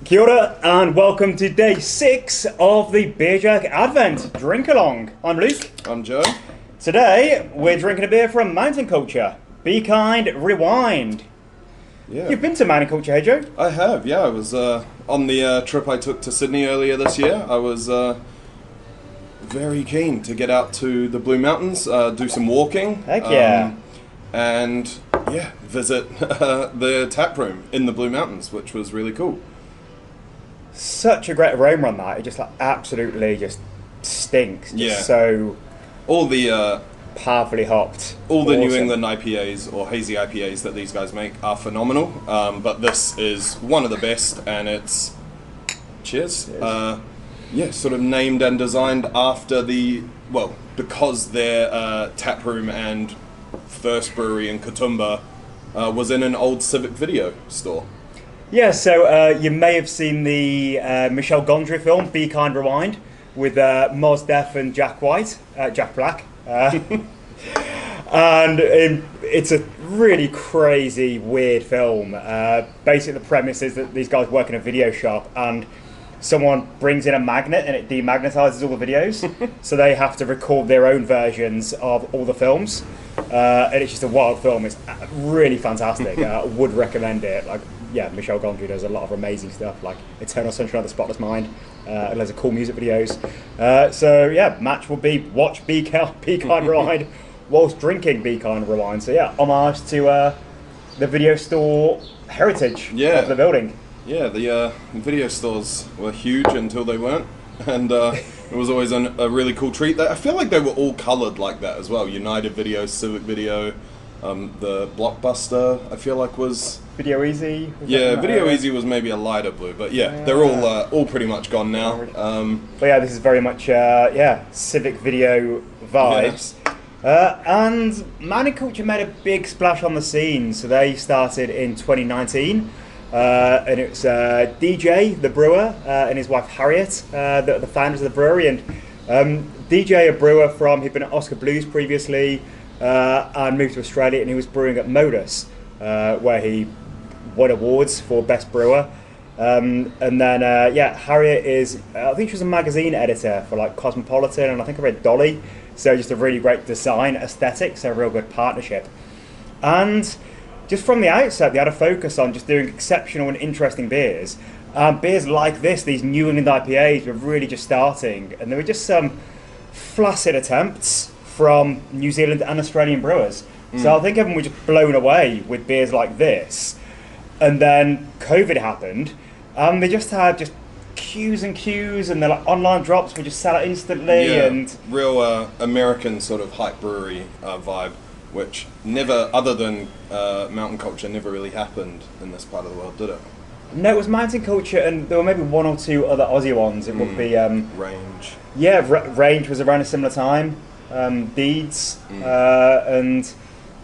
Kia ora and welcome to day 6 of the Beer Jug Advent Drink Along. I'm Luke. I'm Joe. Today we're drinking a beer from Mountain Culture. Be Kind Rewind. Yeah. You've been to Mountain Culture, hey Joe? I have, yeah. I was on the trip I took to Sydney earlier this year. I was very keen to get out to the Blue Mountains, do some walking. Heck yeah. And yeah, visit the tap room in the Blue Mountains, which was really cool. Such a great aroma on that. It just absolutely just stinks. Just Yeah. so All the powerfully hopped. New Awesome. England IPAs or hazy IPAs that these guys make are phenomenal. But this is one of the best, and it's cheers. Sort of named and designed after because their tap room and first brewery in Katoomba was in an old Civic Video store. Yeah, so you may have seen the Michel Gondry film, Be Kind Rewind, with Mos Def and Jack Black. And it's a really crazy, weird film. Basically, the premise is that these guys work in a video shop and someone brings in a magnet and it demagnetizes all the videos. So they have to record their own versions of all the films. And it's just a wild film. It's really fantastic. I would recommend it. Michel Gondry does a lot of amazing stuff, like Eternal Sunshine of the Spotless Mind, and loads of cool music videos. Match will be watch Be Kind Rewind whilst drinking Be Kind Rewind. So yeah, homage to the video store heritage of the building. Yeah, the video stores were huge until they weren't, and it was always a really cool treat. I feel like they were all coloured like that as well. United Video, Civic Video, the Blockbuster, I feel like was... Video Easy? Video Easy was maybe a lighter blue, but they're all pretty much gone now. But yeah, this is very much Civic Video vibes. And Mountain Culture made a big splash on the scene, so they started in 2019. And it's DJ, the brewer, and his wife Harriet, the founders of the brewery. And DJ, a brewer he'd been at Oscar Blues previously, and moved to Australia, and he was brewing at Modus, where he won awards for best brewer. And then Harriet is, I think she was a magazine editor for like Cosmopolitan, and I think I read Dolly. So just a really great design aesthetic, so a real good partnership. And just from the outset, they had a focus on just doing exceptional and interesting beers. Beers like this, these New England IPAs, were really just starting, and there were just some flaccid attempts from New Zealand and Australian brewers. So I think everyone was just blown away with beers like this. And then COVID happened, and they just had queues and queues, and their online drops would just sell it instantly. And real American sort of hype brewery vibe, which never, other than Mountain Culture, never really happened in this part of the world, did it? No, it was Mountain Culture, and there were maybe one or two other Aussie ones. It would be Range. Yeah, Range was around a similar time. Deeds, and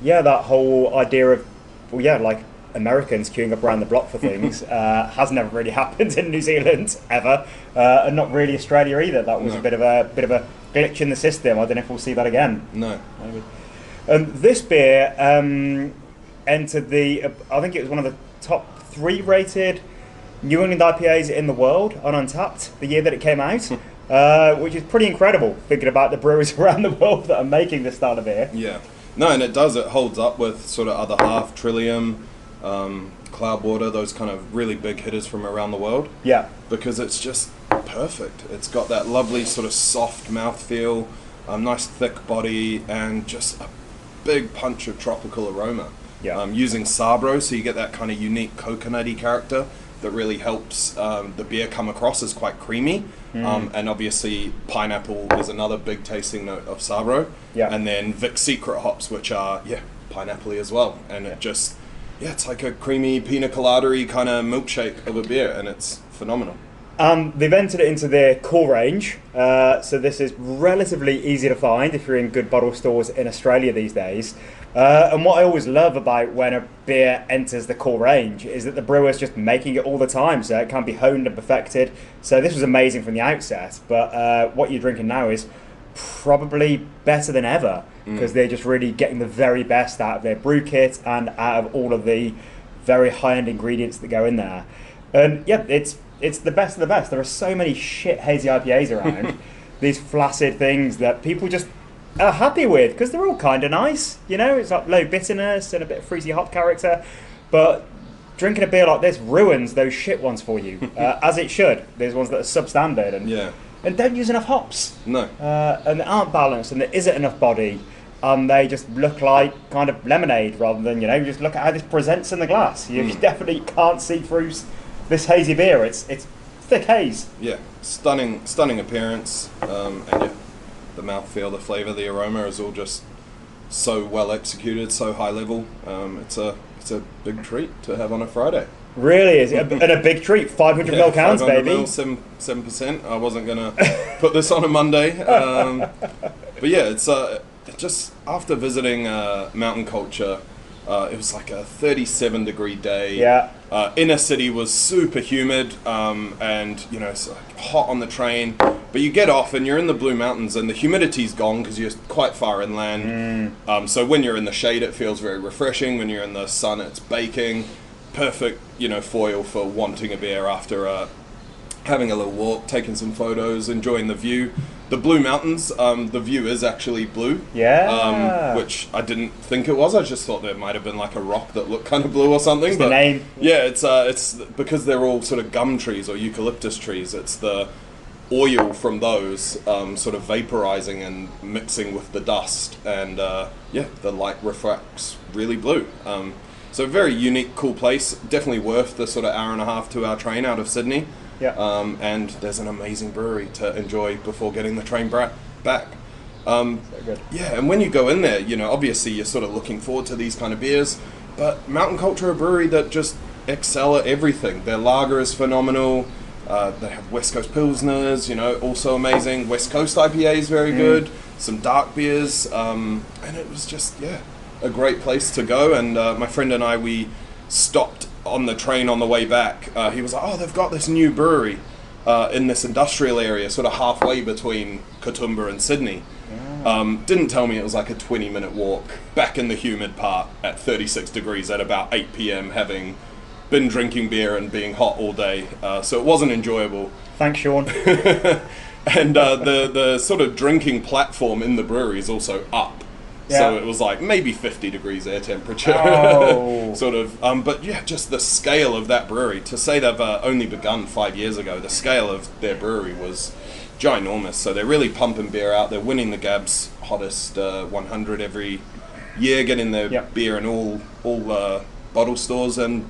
that whole idea of Americans queuing up around the block for things has never really happened in New Zealand ever, and not really Australia either. That was a bit of a glitch in the system. I don't know if we'll see that again. No. This beer entered I think it was one of the top 3 rated New England IPAs in the world on Untapped the year that it came out, which is pretty incredible, thinking about the breweries around the world that are making this style of beer. Yeah. No, and it holds up with sort of other half, Trillium, Cloudwater, those kind of really big hitters from around the world. Yeah. Because it's just perfect. It's got that lovely sort of soft mouthfeel, nice thick body, and just a big punch of tropical aroma. Yeah. Using Sabro, so you get that kind of unique coconutty character that really helps the beer come across as quite creamy. And obviously pineapple is another big tasting note of Sabro. Yeah. And then Vic Secret hops, which are, pineapple-y as well. And it just, it's like a creamy pina colada-y kind of milkshake of a beer, and it's phenomenal. They've entered it into their core range, so this is relatively easy to find if you're in good bottle stores in Australia these days. And what I always love about when a beer enters the core range is that the brewer's just making it all the time, so it can be honed and perfected. So this was amazing from the outset, but what you're drinking now is probably better than ever, because they're just really getting the very best out of their brew kit and out of all of the very high-end ingredients that go in there. And yeah, it's the best of the best. There are so many shit hazy IPAs around, these flaccid things that people just are happy with because they're all kind of nice. You know, it's like low bitterness and a bit of fruity hop character, but drinking a beer like this ruins those shit ones for you, as it should. There's ones that are substandard and don't use enough hops. No. And they aren't balanced, and there isn't enough body, and they just look like kind of lemonade rather than, you know, just look at how this presents in the glass. You definitely can't see through this hazy beer. It's thick haze. Yeah, stunning appearance, and yeah, the mouthfeel, the flavour, the aroma is all just so well executed, so high level. It's a big treat to have on a Friday. Really is, and a big treat. 500 ml cans, 500 baby. ml, 7%. I wasn't gonna put this on a Monday, but yeah, it's just after visiting Mountain Culture. It was like a 37-degree day. Yeah. Inner city was super humid, and you know, it's like hot on the train. But you get off and you're in the Blue Mountains, and the humidity's gone because you're quite far inland. So when you're in the shade, it feels very refreshing. When you're in the sun, it's baking. Perfect, you know, foil for wanting a beer after having a little walk, taking some photos, enjoying the view. The Blue Mountains, the view is actually blue. Yeah. Which I didn't think it was. I just thought there might have been like a rock that looked kind of blue or something. It's but the name. Yeah, it's because they're all sort of gum trees or eucalyptus trees. It's the oil from those sort of vaporizing and mixing with the dust, and yeah, the light refracts really blue. So very unique, cool place. Definitely worth the sort of hour and a half, 2 hour train out of Sydney. Yeah. And there's an amazing brewery to enjoy before getting the train back. So good. Yeah, and when you go in there, you know, obviously you're sort of looking forward to these kind of beers, but Mountain Culture are a brewery that just excel at everything. Their lager is phenomenal. They have West Coast Pilsners, you know, also amazing. West Coast IPA is very good. Some dark beers, and it was just, yeah, a great place to go. And my friend and I, we stopped on the train on the way back. He was like, oh, they've got this new brewery in this industrial area, sort of halfway between Katoomba and Sydney. Didn't tell me it was like a 20-minute walk back in the humid part at 36 degrees at about 8 p.m, having been drinking beer and being hot all day. So it wasn't enjoyable. Thanks, Sean. And the sort of drinking platform in the brewery is also up. Yeah. So it was like maybe 50 degrees air temperature. Oh. Sort of. But yeah, just the scale of that brewery. To say they've only begun 5 years ago, the scale of their brewery was ginormous. So they're really pumping beer out. They're winning the Gabs Hottest 100 every year, getting their beer in all bottle stores. And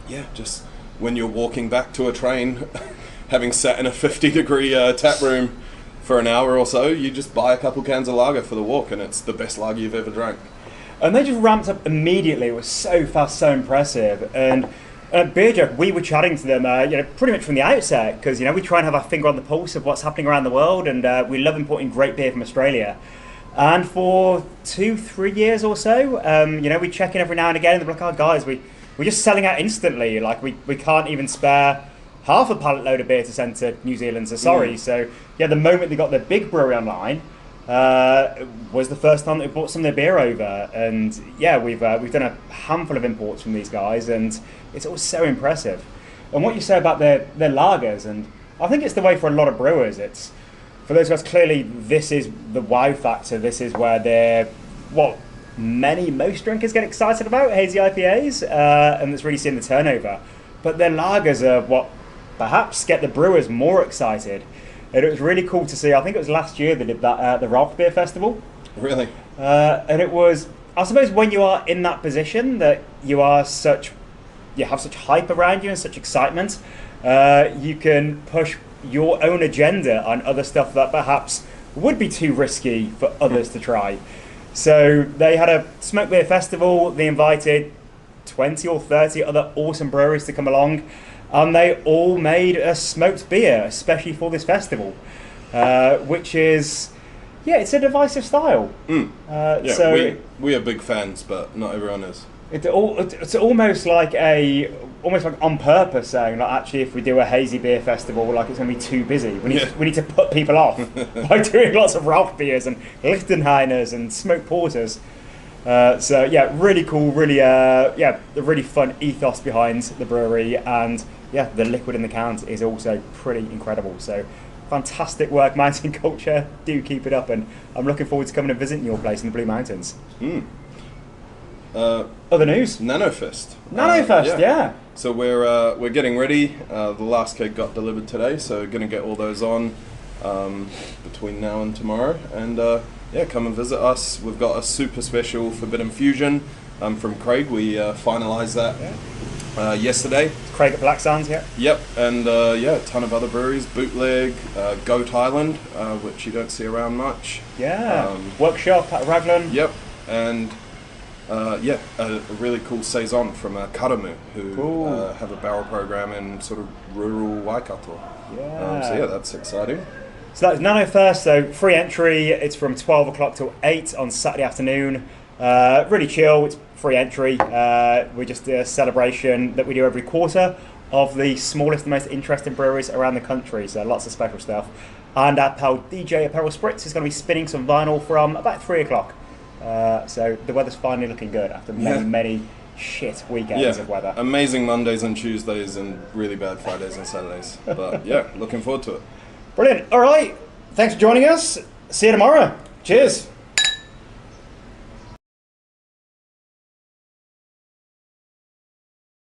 yeah, just when you're walking back to a train, having sat in a 50-degree tap room for an hour or so, you just buy a couple cans of lager for the walk, and it's the best lager you've ever drank. And they just ramped up immediately. It was so fast, so impressive. And Beer Jug, we were chatting to them, pretty much from the outset, because we try and have our finger on the pulse of what's happening around the world, and we love importing great beer from Australia. And for 2-3 years or so, we check in every now and again, and they're like, "Oh, guys, we're just selling out instantly. Like we can't even spare half a pallet load of beer to send to New Zealand, so sorry." So yeah, the moment they got their big brewery online was the first time they brought some of their beer over, and yeah, we've done a handful of imports from these guys, and it's all so impressive. And what you say about their lagers, and I think it's the way for a lot of brewers. It's for those guys, clearly this is the wow factor. This is where they're what most drinkers get excited about, hazy IPAs, and it's really seeing the turnover. But their lagers are what perhaps get the brewers more excited. And it was really cool to see. I think it was last year they did that the Ralph Beer Festival. Really? And it was, I suppose, when you are in that position that you have such hype around you and such excitement, you can push your own agenda on other stuff that perhaps would be too risky for others to try. So they had a smoke beer festival. They invited 20 or 30 other awesome breweries to come along, and they all made a smoked beer especially for this festival, which is, it's a divisive style. So we are big fans, but not everyone is. It's almost like on purpose saying, like, actually, if we do a hazy beer festival, like, it's going to be too busy. We need to put people off by doing lots of Ralph beers and Lichtenheiners and smoked porters. So yeah, really cool, really yeah, the really fun ethos behind the brewery, and yeah, the liquid in the cans is also pretty incredible. So fantastic work, Mountain Culture. Do keep it up, and I'm looking forward to coming and visiting your place in the Blue Mountains. Other news? NanoFest. NanoFest, yeah. So we're getting ready. The last keg got delivered today, so going to get all those on between now and tomorrow. And yeah, come and visit us. We've got a super special Forbidden Fusion from Craig. We finalised that yesterday. Craig at Black Sands, yeah. Yep, and yeah, a ton of other breweries. Bootleg, Goat Island, which you don't see around much. Yeah. Workshop at Raglan. Yep, and yeah, a really cool saison from Karamu, who have a barrel program in sort of rural Waikato. Yeah. So yeah, that's exciting. So that's NanoFest, so free entry. It's from 12 o'clock till 8 on Saturday afternoon. Really chill, it's free entry. We just do a celebration that we do every quarter of the smallest and most interesting breweries around the country, so lots of special stuff. And our pal DJ Apparel Spritz is going to be spinning some vinyl from about 3 o'clock. So the weather's finally looking good after many shit weekends of weather. Amazing Mondays and Tuesdays and really bad Fridays and Saturdays. But yeah, looking forward to it. Brilliant. All right. Thanks for joining us. See you tomorrow. Cheers.